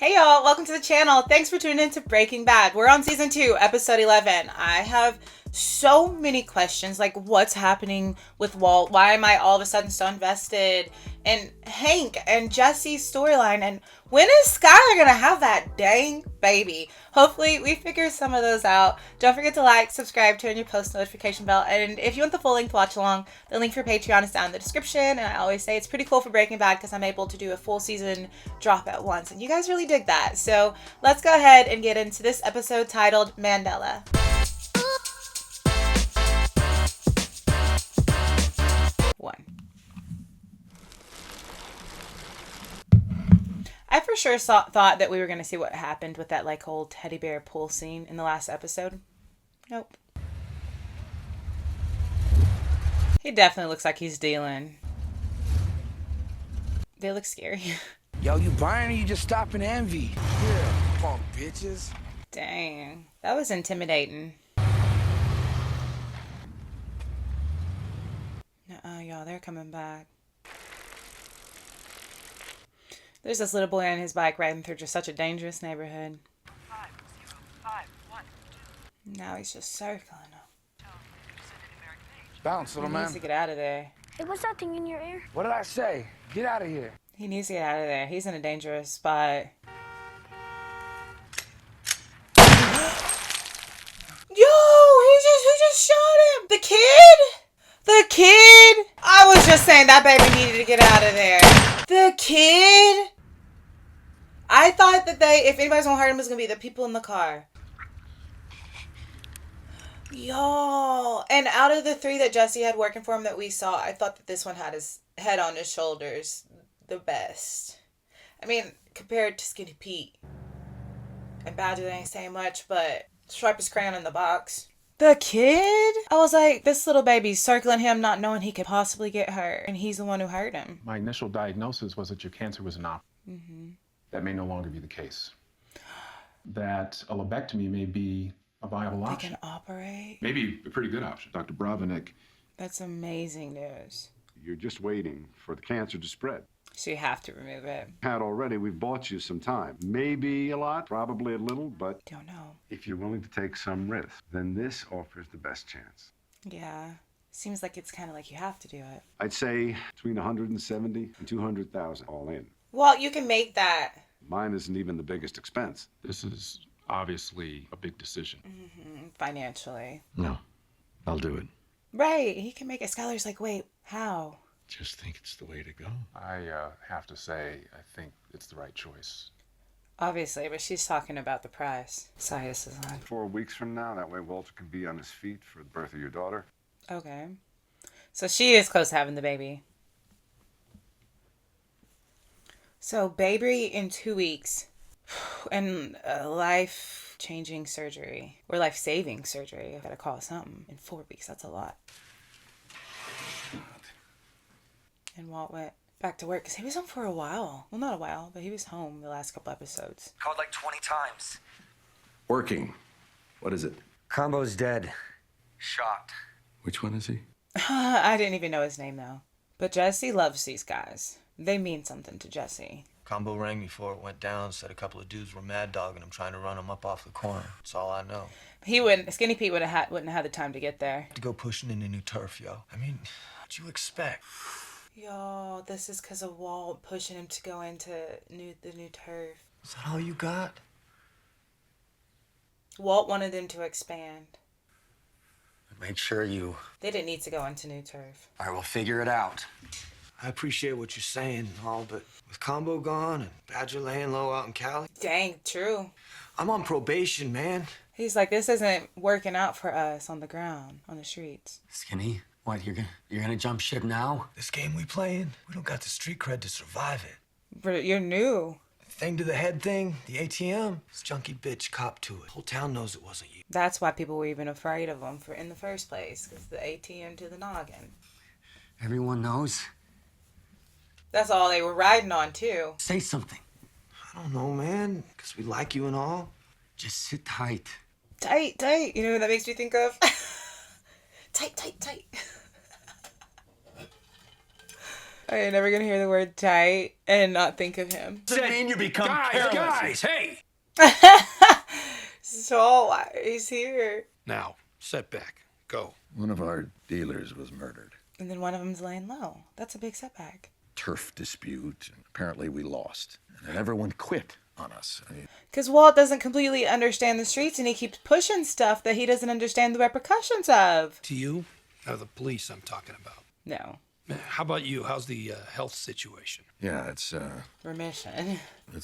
Hey y'all, welcome to the channel. Thanks for tuning in to Breaking Bad. We're on season 2, episode 11. I have so many questions, like what's happening with Walt? Why am I all of a sudden so invested in Hank and Jesse's storyline? And when is Skylar gonna have that dang baby? Hopefully we figure some of those out. Don't forget to like, subscribe, turn your post notification bell, and if you want the full length watch along, the link for Patreon is down in the description. And I always say it's pretty cool for Breaking Bad because I'm able to do a full season drop at once, and you guys really dig that. So let's go ahead and get into this episode titled Mandala. One. I for sure thought that we were going to see what happened with that like whole teddy bear pool scene in the last episode. Nope. He definitely looks like he's dealing. They look scary. Yo, you buying or you just stopping envy? Yeah, punk bitches. Dang. That was intimidating. Y'all, they're coming back. There's this little boy on his bike riding through just such a dangerous neighborhood. 50512. Now he's just circling them. Bounce, little man. He needs to get out of there. Hey, what's that thing in your ear? What did I say? Get out of here. He needs to get out of there. He's in a dangerous spot. Yo, who just shot him? The kid? The kid? I was just saying that baby needed to get out of there. The kid? I thought that if anybody's gonna hurt him, it's gonna be the people in the car. Yo, and out of the 3 that Jesse had working for him that we saw, I thought that this one had his head on his shoulders the best. I mean, compared to Skinny Pete. And Badger, they ain't saying much, but sharpest crayon in the box. The kid? I was like, this little baby's circling him, not knowing he could possibly get hurt. And he's the one who hurt him. My initial diagnosis was that your cancer was inoperable. That may no longer be the case. That a lobectomy may be a viable They option. can operate? Maybe a pretty good option. Dr. Bravenik. That's amazing news. You're just waiting for the cancer to spread. So you have to remove it. Had already, we've bought you some time. Maybe a lot, probably a little, but Don't know. if you're willing to take some risk, then this offers the best chance. Yeah. Seems like it's kind of like you have to do it. I'd say between 170 and 200,000 all in. Well, you can make that. Mine isn't even the biggest expense. This is obviously a big decision. Financially. No, I'll do it. Right. He can make it. Skylar's like, wait, how? Just think it's the way to go. I have to say, I think it's the right choice. Obviously, but she's talking about the price. Sorry, this is on. 4 weeks from now, that way Walter can be on his feet for the birth of your daughter. Okay. So she is close to having the baby. So baby in 2 weeks. And life-changing surgery. Or life-saving surgery. I gotta call it something. In 4 weeks, that's a lot. And Walt went back to work because he was home for a while. Well, not a while, but he was home the last couple episodes. Called like 20 times. Working. What is it? Combo's dead. Shot. Which one is he? I didn't even know his name, though. But Jesse loves these guys. They mean something to Jesse. Combo rang me before it went down, said a couple of dudes were mad dogging him, trying to run him up off the corner. That's all I know. Skinny Pete wouldn't have had the time to get there. To go pushing into new turf, yo. I mean, what'd you expect? Yo, this is because of Walt pushing him to go into the new turf. Is that all you got? Walt wanted them to expand. Make sure you... They didn't need to go into new turf. All right, we'll figure it out. I appreciate what you're saying and all, but with Combo gone and Badger laying low out in Cali, Dang, true. I'm on probation, man. He's like, this isn't working out for us on the ground, on the streets. Skinny, what, you're gonna jump ship now? This game we playing, we don't got the street cred to survive it. But you're new. Thing to the head thing, the ATM, this junkie bitch copped to it. Whole town knows it wasn't you. That's why people were even afraid of him in the first place, because the ATM to the noggin. Everyone knows? That's all they were riding on, too. Say something. I don't know, man, because we like you and all. Just sit tight. Tight, tight. You know what that makes me think of? Tight, tight, tight. I ain't never gonna hear the word tight and not think of him. Doesn't mean you become careless. hey! So he's here. Now, setback. Go. One of our dealers was murdered. And then one of them's laying low. That's a big setback. Turf dispute, and apparently we lost. And then everyone quit on us. I mean, Because Walt doesn't completely understand the streets and he keeps pushing stuff that he doesn't understand the repercussions of. To you, or the police I'm talking about. No. How about you? How's the health situation? yeah, it's Remission.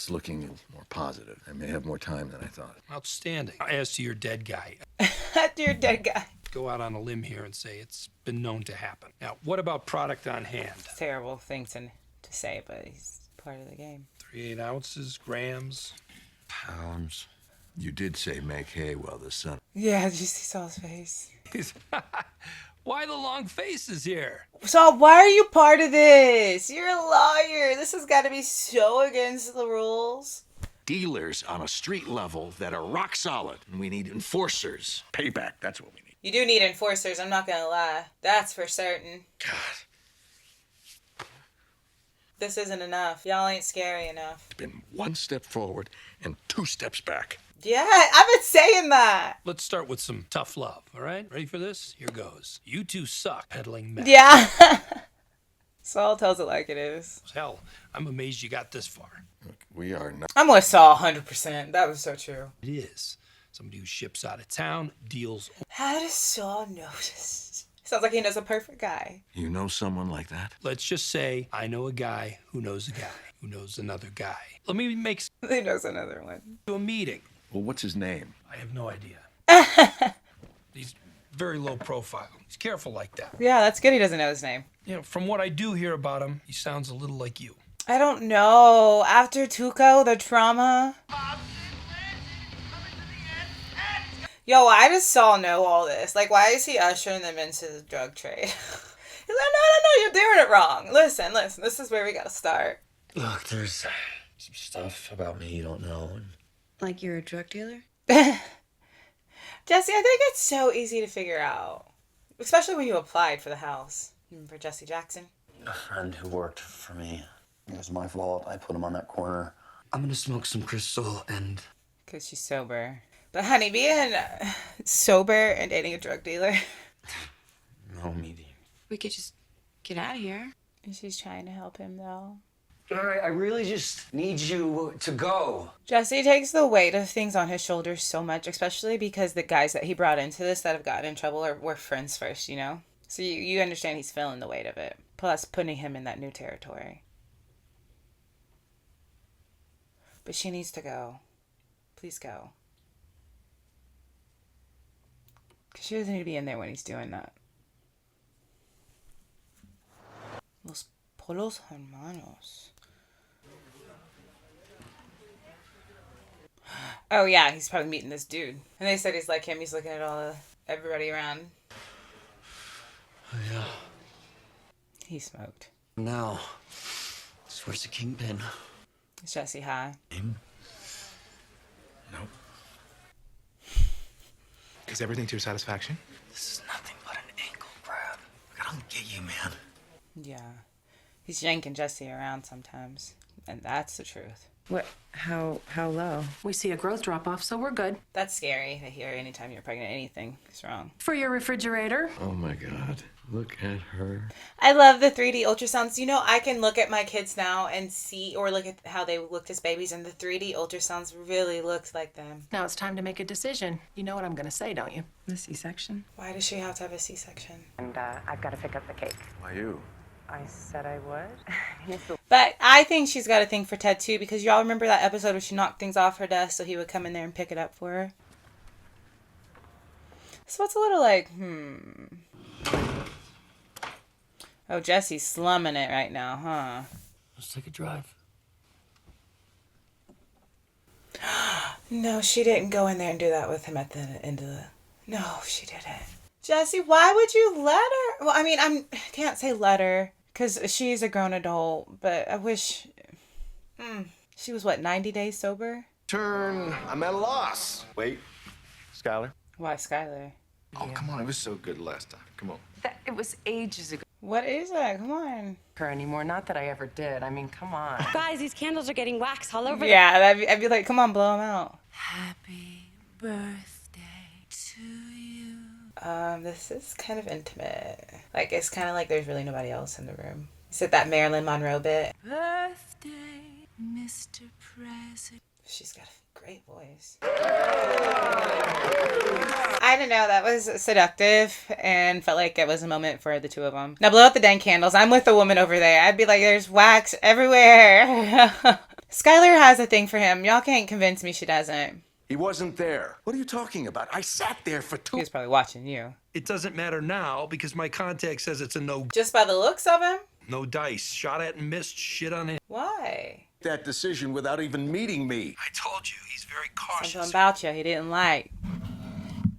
looking more positive. I may have more time than I thought. Outstanding. As to your dead guy, You're a dead guy. go out on a limb here and say it's been known to happen. Now, what about product on hand? Terrible thing to say, but he's part of the game. 3/8 ounces, grams. Pounds. You did say make hay while the sun. Yeah, did you see Saul's face? Why the long faces here? Saul, why are you part of this? You're a lawyer. This has got to be so against the rules. Dealers on a street level that are rock solid. And we need enforcers. Payback, that's what we need. You do need enforcers, I'm not gonna lie. That's for certain. God, This isn't enough. Y'all ain't scary enough. it's been one step forward and 2 steps back. Yeah, I've been saying that. Let's start with some tough love, all right? Ready for this? Here goes. You two suck peddling meth. Yeah. Saul tells it like it is. Hell, I'm amazed you got this far. Look, we are not. I'm with Saul 100%. That was so true. It is. Somebody who ships out of town, deals. How does Saul notice? Sounds like he knows a perfect guy. You know someone like that? Let's just say I know a guy who knows a guy who knows another guy. Let me make He knows another one. a meeting. Well, what's his name? I have no idea. He's very low profile. He's careful like that. Yeah, that's good he doesn't know his name. You know, from what I do hear about him, he sounds a little like you. I don't know. After Tuco, the trauma. Yo, why does Saul know all this? Like, why is he ushering them into the drug trade? He's like, no, you're doing it wrong. Listen, this is where we gotta start. Look, there's some stuff about me you don't know. Like you're a drug dealer? Jesse, I think it's so easy to figure out. Especially when you applied for the house. Remember Jesse Jackson? A friend who worked for me. It was my fault. I put him on that corner. I'm gonna smoke some crystal and... Because she's sober. But honey, being sober and dating a drug dealer. No, me. We could just get out of here. And she's trying to help him, though. I really just need you to go. Jesse takes the weight of things on his shoulders so much, especially because the guys that he brought into this that have gotten in trouble were friends first, you know? So you understand he's feeling the weight of it. Plus, putting him in that new territory. But she needs to go. Please go. Because she doesn't need to be in there when he's doing that. Los Polos Hermanos. Oh yeah, he's probably meeting this dude. And they said he's like him. He's looking at everybody around. Oh, yeah. He smoked. Now, where's the kingpin? Is Jesse high? Nope. Is everything to your satisfaction? This is nothing but an ankle grab. I don't get you, man. Yeah. He's yanking Jesse around sometimes. And that's the truth. What? How low? We see a growth drop off, so we're good. That's scary to hear anytime you're pregnant. Anything is wrong. For your refrigerator. Oh my God. Look at her. I love the 3D ultrasounds. You know, I can look at my kids now and see, or look at how they looked as babies, and the 3D ultrasounds really looked like them. Now it's time to make a decision. You know what I'm going to say, don't you? The C-section? Why does she have to have a C-section? And I've got to pick up the cake. Why you? I said I would. But I think she's got a thing for Ted, too, because y'all remember that episode where she knocked things off her desk so he would come in there and pick it up for her? So it's a little like, Oh, Jesse's slumming it right now, huh? Let's take a drive. No, she didn't go in there and do that with him at the end of the... No, she didn't. Jesse, why would you let her? Well, I mean, I can't say let her, because she's a grown adult, but I wish... She was, 90 days sober? I'm at a loss. Wait, Skylar. Why Skylar? Oh, come on. It was so good last time. Come on. It was ages ago. What is it? Come on. her anymore. Not that I ever did. I mean, come on. Guys, these candles are getting wax all over Yeah, I'd be like, come on, blow them out. Happy birthday to you. This is kind of intimate. Like, it's kind of like there's really nobody else in the room. Is it that Marilyn Monroe bit? Birthday, Mr. President. She's got a great voice. I don't know. That was seductive and felt like it was a moment for the two of them. Now blow out the dang candles. I'm with the woman over there. I'd be like, there's wax everywhere. Skylar has a thing for him. Y'all can't convince me she doesn't. He wasn't there. What are you talking about? I sat there for He was probably watching you. It doesn't matter now because my contact says it's a no. Just by the looks of him? No dice. Shot at and missed. Shit on him. Why? that decision without even meeting me. I told you, he's very cautious. Something about you he didn't like.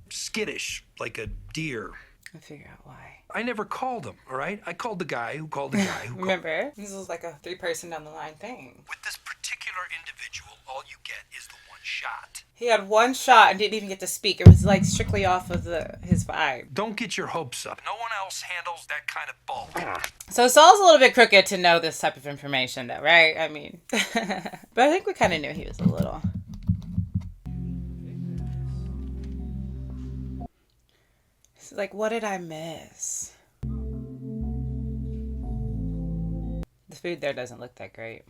Skittish, like a deer. I figure out why. I never called him, all right? I called the guy who called the guy who Remember? This was like a 3-person down the line thing. With this particular individual, all you get is the one shot. He had one shot and didn't even get to speak. It was like strictly off of his vibe. Don't get your hopes up. No one else handles that kind of bulk. So Saul's a little bit crooked to know this type of information though, right? I mean, but I think we kind of knew he was a little. It's like, what did I miss? The food there doesn't look that great.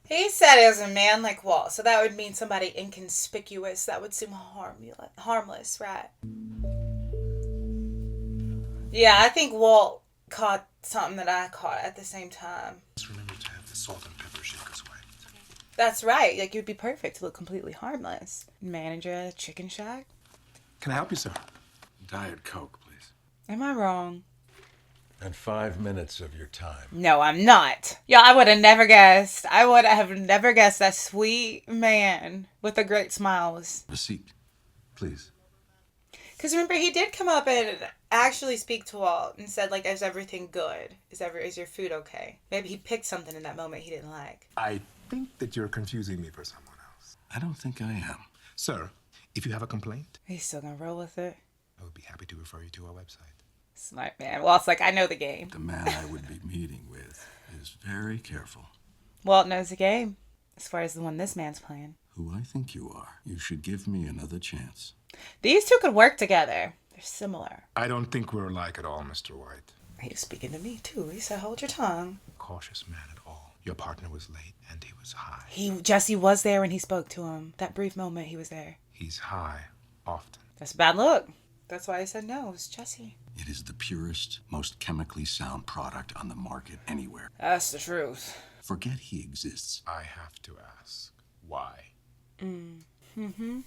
He said it was a man like Walt, so that would mean somebody inconspicuous that would seem harmless, right? Yeah, I think Walt caught something that I caught at the same time. Just remember to have the salt and pepper shakers wiped. That's right. Like, you'd be perfect to look completely harmless. Manager at a chicken shack? Can I help you, sir? Diet Coke, please. Am I wrong? And 5 minutes of your time. No, I'm not. Yeah, I would have never guessed. I would have never guessed that sweet man with the great smiles. Receipt, please. Because remember, he did come up and actually speak to Walt and said, like, is everything good? Is your food okay? Maybe he picked something in that moment he didn't like. I think that you're confusing me for someone else. I don't think I am. Sir, if you have a complaint, He's still gonna roll with it. I would be happy to refer you to our website. Smart man. Walt's like, I know the game. The man I would be meeting with is very careful. Walt knows the game, as far as the one this man's playing. Who I think you are. You should give me another chance. These two could work together. They're similar. I don't think we're alike at all, Mr. White. He was speaking to me, too. He said, hold your tongue. Cautious man at all. Your partner was late, and he was high. Jesse was there when he spoke to him. That brief moment he was there. He's high, often. That's a bad look. That's why I said no. It was Jesse. It is the purest, most chemically sound product on the market anywhere. That's the truth. Forget he exists. I have to ask, why? Mm-hmm.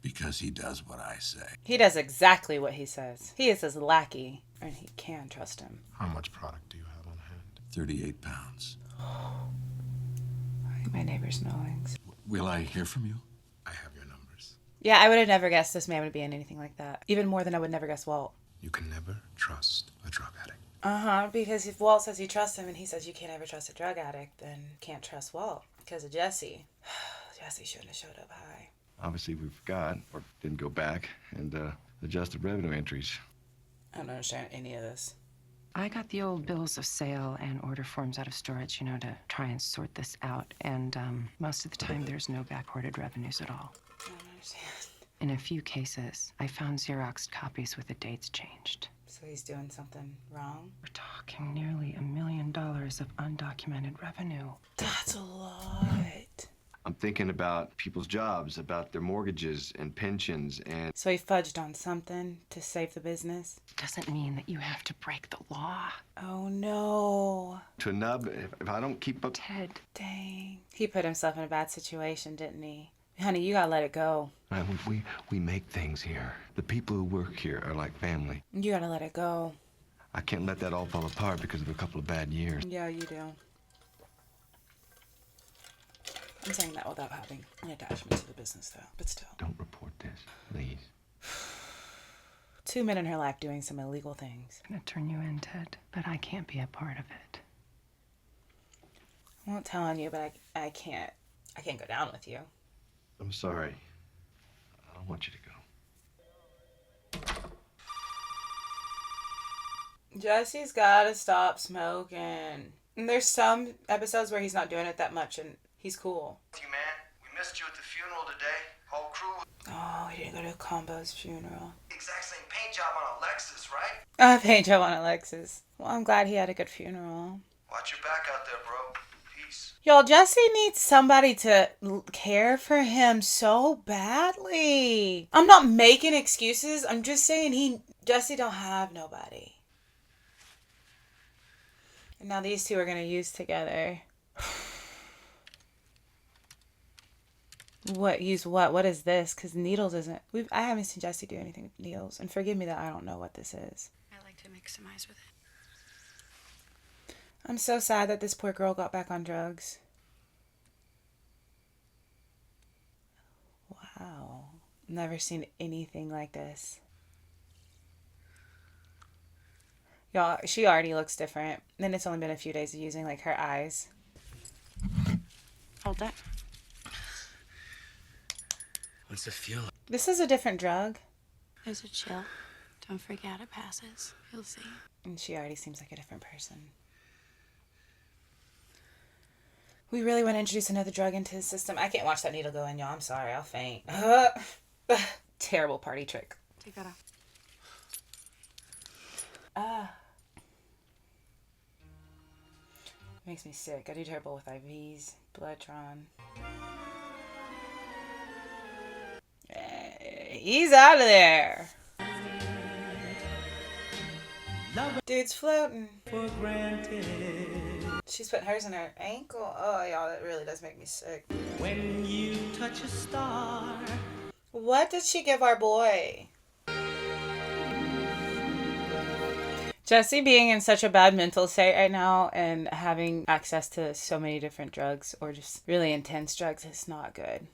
Because he does what I say. He does exactly what he says. He is his lackey, and he can trust him. How much product do you have on hand? 38 pounds. I think my neighbor's knowings. Will I hear from you? I have your numbers. Yeah, I would have never guessed this man would be in anything like that. Even more than I would never guess Walt. You can never trust a drug addict. Uh-huh, because if Walt says you trust him and he says you can't ever trust a drug addict, then can't trust Walt because of Jesse. Jesse shouldn't have showed up high. Obviously, we forgot or didn't go back and adjusted revenue entries. I don't understand any of this. I got the old bills of sale and order forms out of storage, to try and sort this out. And most of the time, there's no backordered revenues at all. I don't understand. In a few cases, I found Xeroxed copies with the dates changed. So he's doing something wrong? We're talking nearly $1 million of undocumented revenue. That's a lot. I'm thinking about people's jobs, about their mortgages and pensions and... So he fudged on something to save the business? Doesn't mean that you have to break the law. Oh, no. To nub, if I don't keep up... Ted. Dang. He put himself in a bad situation, didn't he? Honey, you gotta let it go. We make things here. The people who work here are like family. You gotta let it go. I can't let that all fall apart because of a couple of bad years. Yeah, you do. I'm saying that without having an attachment to the business, though. But still. Don't report this, please. 2 men in her life doing some illegal things. I'm gonna turn you in, Ted, but I can't be a part of it. I won't tell on you, but I can't go down with you. I'm sorry. I don't want you to go. Jesse's gotta stop smoking. And there's some episodes where he's not doing it that much and he's cool. You man, we missed you at the funeral today. Whole crew. Oh, he didn't go to Combo's funeral. Exact same paint job on a Lexus, right? Oh, paint job on Alexis. Well, I'm glad he had a good funeral. Watch your back out there, bro. Peace. Y'all, Jesse needs somebody to care for him so badly. I'm not making excuses. I'm just saying Jesse don't have nobody. And now these two are going to use together. What? Use what? What is this? Because needles isn't... I haven't seen Jesse do anything with needles. And forgive me that I don't know what this is. I like to mix some ice with it. I'm so sad that this poor girl got back on drugs. Wow. Never seen anything like this. Y'all, she already looks different. And it's only been a few days of using, like, her eyes. Hold that. What's it feel like? This is a different drug. There's a chill. Don't freak out, it passes. You'll see. And she already seems like a different person. We really want to introduce another drug into the system. I can't watch that needle go in, y'all. I'm sorry, I'll faint. Terrible party trick. Take that off. Makes me sick. I do terrible with IVs, blood drawn. He's out of there. Dude's floating. For granted. She's putting hers in her ankle. Oh, y'all, that really does make me sick. When you touch a star. What did she give our boy? Jesse being in such a bad mental state right now and having access to so many different drugs or just really intense drugs is not good.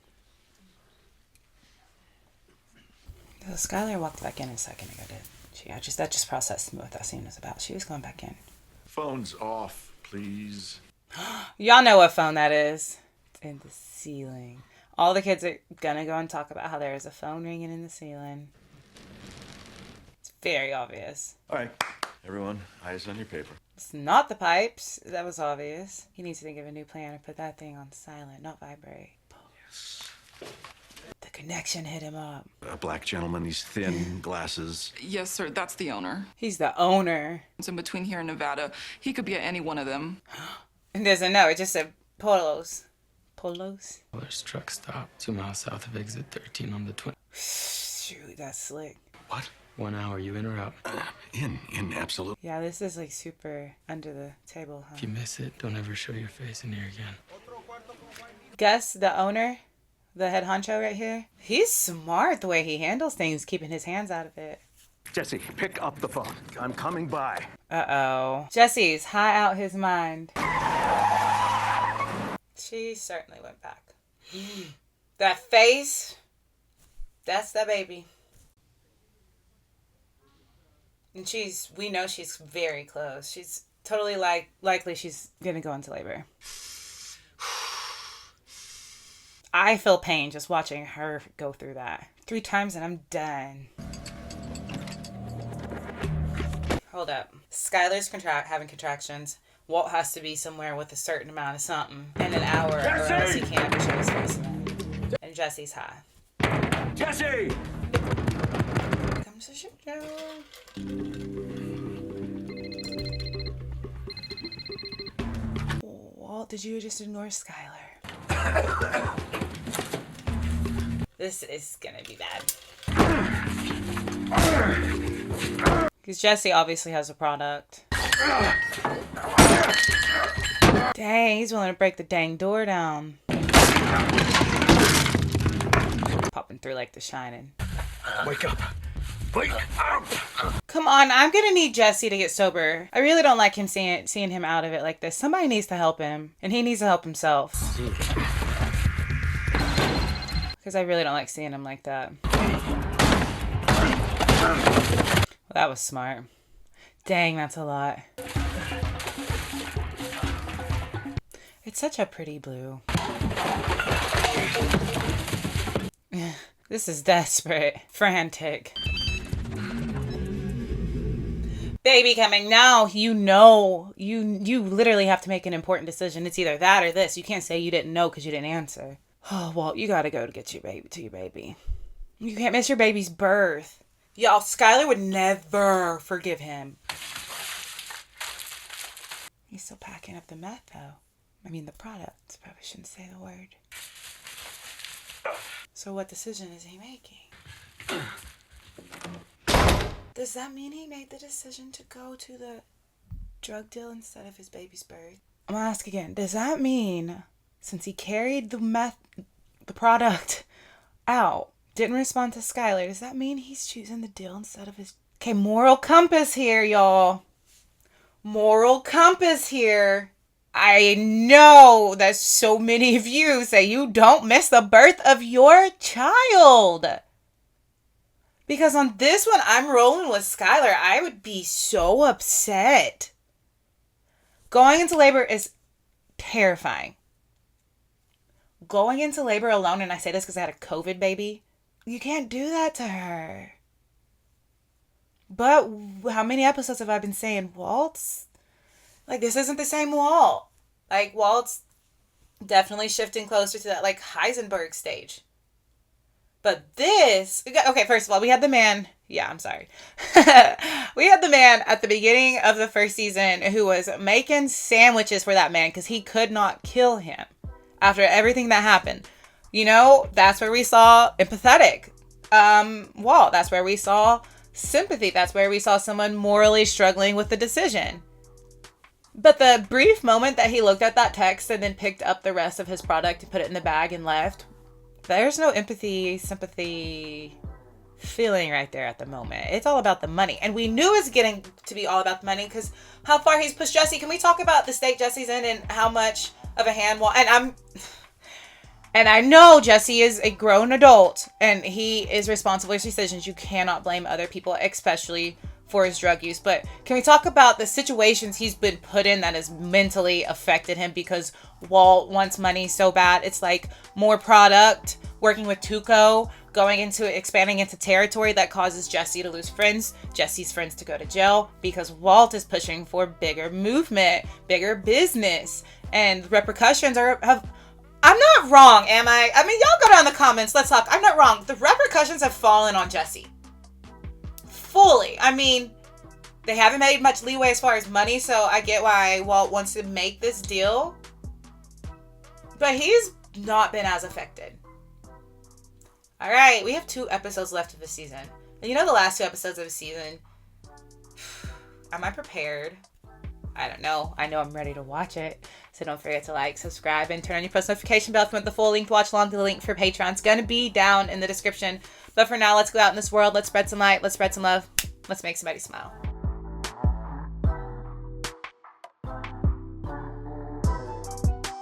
So Skylar walked back in a second ago, that just processed what that scene was about. She was going back in. Phone's off, please. Y'all know what phone that is. It's in the ceiling. All the kids are gonna go and talk about how there is a phone ringing in the ceiling. It's very obvious. All right, everyone, eyes on your paper. It's not the pipes. That was obvious. He needs to think of a new plan to put that thing on silent, not vibrate. Yes. The connection hit him up. A black gentleman, these thin glasses. Yes, sir, that's the owner. He's the owner. It's in between here and Nevada. He could be at any one of them. He doesn't know. It just said Polos. Polos? There's truck stop 2 miles south of exit 13 on the twin. Shoot, that's slick. What? 1 hour, you in or out? In, absolute. Yeah, this is like super under the table, huh? If you miss it, don't ever show your face in here again. Gus, the owner, the head honcho right here, he's smart the way he handles things, keeping his hands out of it. Jesse, pick up the phone. I'm coming by. Uh-oh. Jesse's high out his mind. She certainly went back. That face, that's the baby. And we know she's very close. She's totally likely she's gonna go into labor. I feel pain just watching her go through that. 3 times and I'm done. Hold up. Skylar's having contractions. Walt has to be somewhere with a certain amount of something in an hour or else he can't show his face again. And Jesse's high. Jesse! Comes the shit down. Walt, did you just ignore Skylar? This is gonna be bad. Because Jesse obviously has a product. Dang, he's willing to break the dang door down. Popping through like The Shining. Wake up. Wake up! Come on, I'm gonna need Jesse to get sober. I really don't like him seeing him out of it like this. Somebody needs to help him. And he needs to help himself. Because I really don't like seeing him like that. Well, that was smart. Dang, that's a lot. It's such a pretty blue. This is desperate. Frantic. baby coming now, you know, you literally have to make an important decision. It's either that or this. You can't say you didn't know because you didn't answer. Oh, Walt, you gotta go to get your baby. You can't miss your baby's birth. Y'all, Skylar would never forgive him. He's still packing up the meth, though. I mean, the product. Probably shouldn't say the word. So what decision is he making? Does that mean he made the decision to go to the drug deal instead of his baby's birth? I'm gonna ask again. Does that mean, since he carried the product out, didn't respond to Skylar, does that mean he's choosing the deal instead of his... Okay, moral compass here, y'all. Moral compass here. I know that so many of you say you don't miss the birth of your child. Because on this one, I'm rolling with Skylar. I would be so upset. Going into labor is terrifying. Going into labor alone, and I say this because I had a COVID baby, you can't do that to her. But how many episodes have I been saying, Walt's... Like, this isn't the same Walt. Like, Walt's definitely shifting closer to that, like, Heisenberg stage. But this... Okay, first of all, we had the man... Yeah, I'm sorry. We had the man at the beginning of the first season who was making sandwiches for that man because he could not kill him after everything that happened. You know, that's where we saw empathetic Walt. That's where we saw sympathy. That's where we saw someone morally struggling with the decision. But the brief moment that he looked at that text and then picked up the rest of his product and put it in the bag and left, there's no empathy, sympathy feeling right there at the moment. It's all about the money. And we knew it was getting to be all about the money because how far he's pushed Jesse. Can we talk about the state Jesse's in and how much of a hand Walt... And I know Jesse is a grown adult and he is responsible for his decisions. You cannot blame other people, especially for his drug use. But can we talk about the situations he's been put in that has mentally affected him because Walt wants money so bad? It's like more product, working with Tuco, expanding into territory that causes Jesse to lose friends, Jesse's friends to go to jail because Walt is pushing for bigger movement, bigger business, and repercussions have... I'm not wrong, am I? I mean, y'all go down in the comments. Let's talk. I'm not wrong. The repercussions have fallen on Jesse. Fully. I mean, they haven't made much leeway as far as money, so I get why Walt wants to make this deal. But he's not been as affected. All right, we have 2 episodes left of the season. And you know the last 2 episodes of the season? Am I prepared? I don't know. I know I'm ready to watch it. So don't forget to like, subscribe, and turn on your post notification bell if you want the full link to watch along. The link for Patreon's going to be down in the description. But for now, let's go out in this world. Let's spread some light. Let's spread some love. Let's make somebody smile.